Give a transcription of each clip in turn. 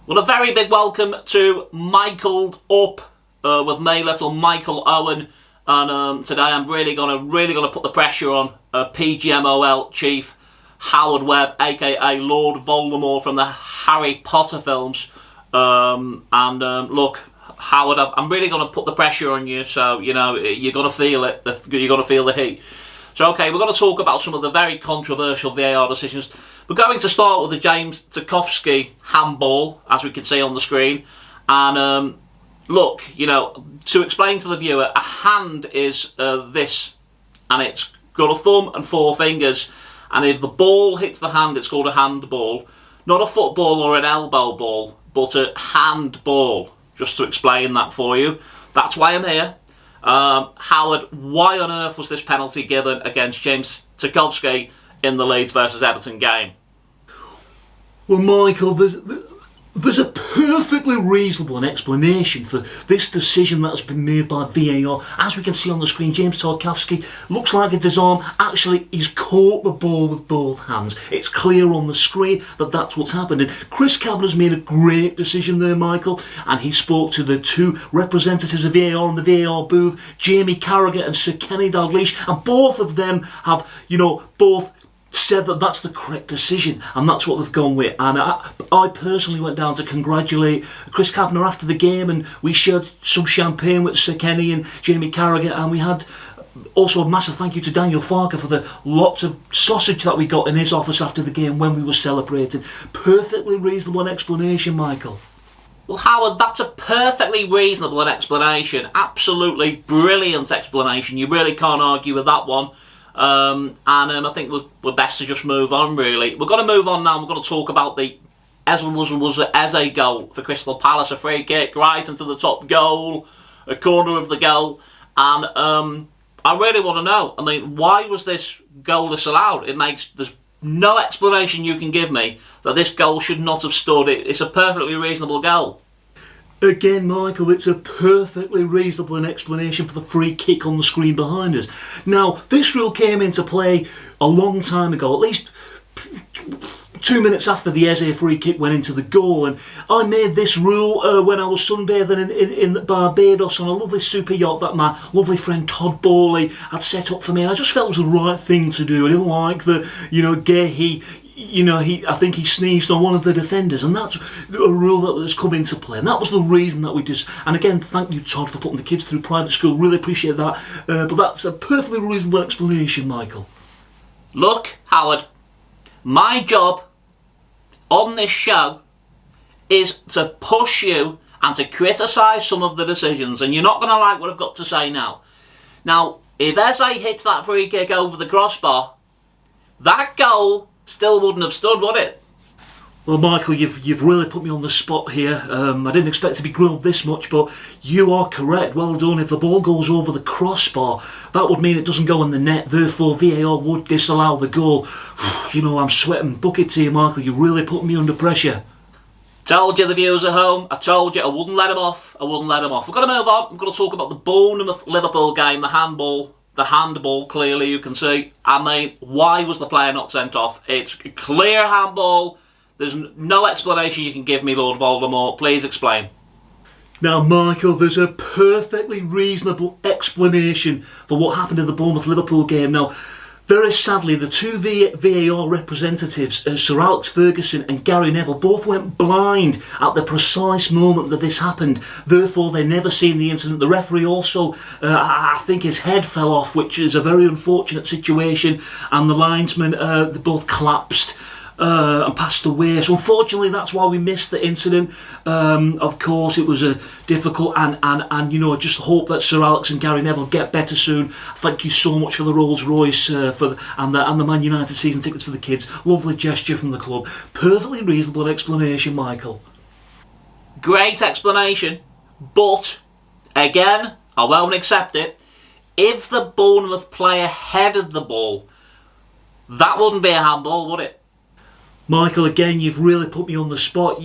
Well, a very big welcome to Michaeled Up with me, little Michael Owen, and today I'm really gonna put the pressure on PGMOL chief Howard Webb, aka Lord Voldemort from the Harry Potter films. Look, Howard, I'm really gonna put the pressure on you, so you know you're gonna feel it. You're gonna feel the heat. So, okay, we're going to talk about some of the very controversial VAR decisions. We're going to start with the James Tarkowski handball, as we can see on the screen. And look, you know, to explain to the viewer, a hand is this, and it's got a thumb and four fingers. And if the ball hits the hand, it's called a handball. Not a football or an elbow ball, but a handball. Just to explain that for you. That's why I'm here. Howard, why on earth was this penalty given against James Tarkowski in the Leeds versus Everton game? Well, Michael, there's a perfectly reasonable explanation for this decision that has been made by VAR. As we can see on the screen, James Tarkowski looks like a disarm. Actually, he's caught the ball with both hands. It's clear on the screen that that's what's happened. And Chris Kavanagh's made a great decision there, Michael. And he spoke to the two representatives of VAR in the VAR booth, Jamie Carragher and Sir Kenny Dalglish. And both of them have, both said that that's the correct decision, and that's what they've gone with. And I personally went down to congratulate Chris Kavanagh after the game, and we shared some champagne with Sir Kenny and Jamie Carragher, and we had also a massive thank you to Daniel Farker for the lots of sausage that we got in his office after the game when we were celebrating. Perfectly reasonable explanation, Michael. Well, Howard, that's a perfectly reasonable explanation. Absolutely brilliant explanation. You really can't argue with that one. I think we're best to just move on, really. We're going to move on now. We're going to talk about the Eze goal for Crystal Palace, a free kick right into the top goal, a corner of the goal. And I really want to know, I mean, why was this goal disallowed? There's no explanation you can give me that this goal should not have stood. It's a perfectly reasonable goal. Again, Michael, it's a perfectly reasonable explanation for the free kick on the screen behind us. Now, this rule came into play a long time ago, at least 2 minutes after the Eze free kick went into the goal, and I made this rule when I was sunbathing in Barbados on a lovely super yacht that my lovely friend Todd Bowley had set up for me, and I just felt it was the right thing to do. I didn't like the, Gay, I think he sneezed on one of the defenders, and that's a rule that has come into play, and that was the reason that we just. And again, thank you, Todd, for putting the kids through private school. Really appreciate that. But that's a perfectly reasonable explanation, Michael. Look, Howard, my job on this show is to push you and to criticise some of the decisions, and you're not going to like what I've got to say now. Now, if Eze hits that free kick over the crossbar, that goal still wouldn't have stood, would it? Well, Michael, you've really put me on the spot here. I didn't expect to be grilled this much, but you are correct. Well done. If the ball goes over the crossbar, that would mean it doesn't go in the net. Therefore, VAR would disallow the goal. I'm sweating buckets here, Michael. You really put me under pressure. Told you, the viewers at home. I told you I wouldn't let him off. We're going to move on. We're going to talk about the Bournemouth-Liverpool game, the handball. The handball, clearly you can see. I mean, why was the player not sent off? It's a clear handball. There's no explanation you can give me, Lord Voldemort. Please explain. Now, Michael, there's a perfectly reasonable explanation for what happened in the Bournemouth-Liverpool game. Now, very sadly, the two VAR representatives, Sir Alex Ferguson and Gary Neville, both went blind at the precise moment that this happened. Therefore, they never seen the incident. The referee also, I think his head fell off, which is a very unfortunate situation. And the linesman, they both collapsed and passed away. So unfortunately, that's why we missed the incident. Of course, it was a difficult and I just hope that Sir Alex and Gary Neville get better soon. Thank you so much for the Rolls Royce and the Man United season tickets for the kids. Lovely gesture from the club. Perfectly reasonable explanation, Michael. Great explanation, but again, I won't accept it. If the Bournemouth player headed the ball, that wouldn't be a handball, would it? Michael, again, you've really put me on the spot,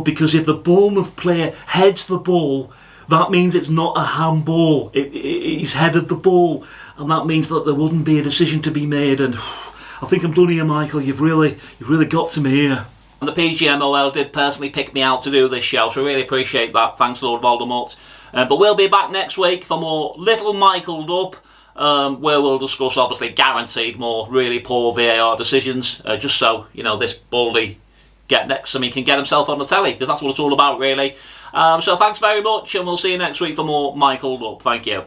because if the Bournemouth player heads the ball, that means it's not a handball. He's headed the ball, and that means that there wouldn't be a decision to be made. And I think I'm done here, Michael. You've really got to me here. And the PGMOL did personally pick me out to do this show, so I really appreciate that. Thanks, Lord Voldemort. But we'll be back next week for more Little Michael'd Up, where we'll discuss, obviously, guaranteed more really poor VAR decisions, just so, you know, this baldy get next to me can get himself on the telly, because that's what it's all about, really. So thanks very much, and we'll see you next week for more Michael'd Up. Thank you.